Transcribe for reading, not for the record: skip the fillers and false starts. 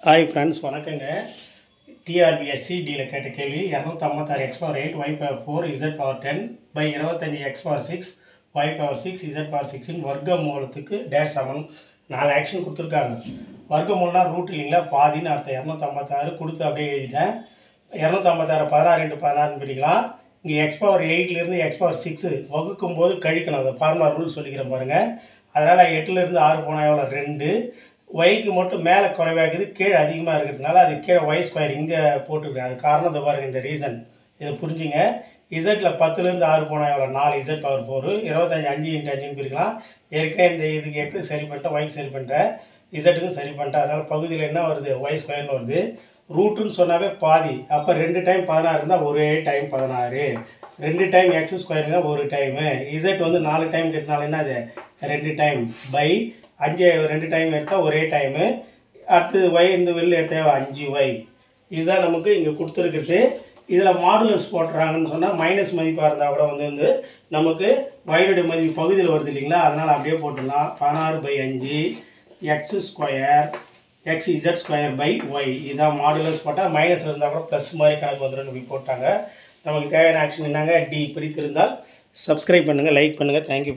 Hi friends, வணக்கங்க. டிஆர்பிஎஸ்சி டியில் கேட்ட கேள்வி 256 x power 8 y power 4 z power 10 by 25 x power 6 y power 6 z power 6 இன் வர்க்க மூலத்துக்கு டேஷ் சமன் 4 ஆக்ஷன் கொடுத்துருக்காங்க. வர்க்க மூலம்னா ரூட் இல்லைங்களா, பாதின்னு அர்த்தம். 256 கொடுத்து அப்படியே எழுதிட்டேன். 256 16 × 16 பிரிக்கலாம். இங்கே எக்ஸ் பவர் 8லேருந்து எக்ஸ் பவர் 6 வகுக்கும் போது கழிக்கணும். அந்த ஃபார்முலா ரூல் சொல்லிக்கிறேன் பாருங்கள். அதனால் 8லேருந்து 6 போனால் எவ்வளோ 2. ஒய்க்கு மட்டும் மேலே குறைவாகுது, கீழே அதிகமாக இருக்கிறதுனால அது கீழே ஒய் ஸ்கொயர் இங்கே போட்டுருக்கேன். அது காரணத்தை பாருங்கள், இந்த ரீசன் இதை புரிஞ்சுங்க. இசட்டில் 10லேருந்து 6 போனால் எவ்வளோ 4 இசட் பவர் 4 25 5 × 5 பிரிக்கலாம். ஏற்கனவே இந்த இதுக்கு எக்ஸுக்கு சரி பண்ணிட்டேன், ஒய்க்கு சரி பண்ணிட்டேன், இசட்டுக்கும் சரி பண்ணிட்டேன். அதனால் பகுதியில் என்ன வருது, ஒய் ஸ்கொயர்னு வருது. ரூட்டுன்னு சொன்னாவே பாதி. அப்போ 2 டைம் 16 இருந்தால் ஒரே டைம் 16. 2 டைம் எக்ஸ் ஸ்கொயர் இருந்தால் ஒரு டைமு. இசட் வந்து 4 டைம் எடுத்தாலும் என்ன அது 2 டைம் பை 5 2 டைம் எடுத்தால் ஒரே டைமு. அடுத்தது ஒய் இந்த வெளில எடுத்தால் 5y. இதுதான் நமக்கு இங்கே கொடுத்துருக்குறது. இதில் மாடுலஸ் போட்டுறாங்கன்னு சொன்னால் மைனஸ் மதிப்பாக இருந்தால் கூட வந்து நமக்கு ஒய்னுடைய மதிப்பு பகுதியில் வருது இல்லைங்களா, அதனால் அப்படியே போட்டுடலாம். 16/5 x square x z square by y. இதான் மாடுலஸ் போட்டால் மைனஸ் இருந்தால் கூட ப்ளஸ் மாதிரி கணக்கு வந்துடும் போட்டாங்க. நமக்கு தேவையான ஆக்ஷன் என்னங்க, டி பிடித்திருந்தால் சப்ஸ்கிரைப் பண்ணுங்கள், லைக் பண்ணுங்கள். தேங்க்யூ.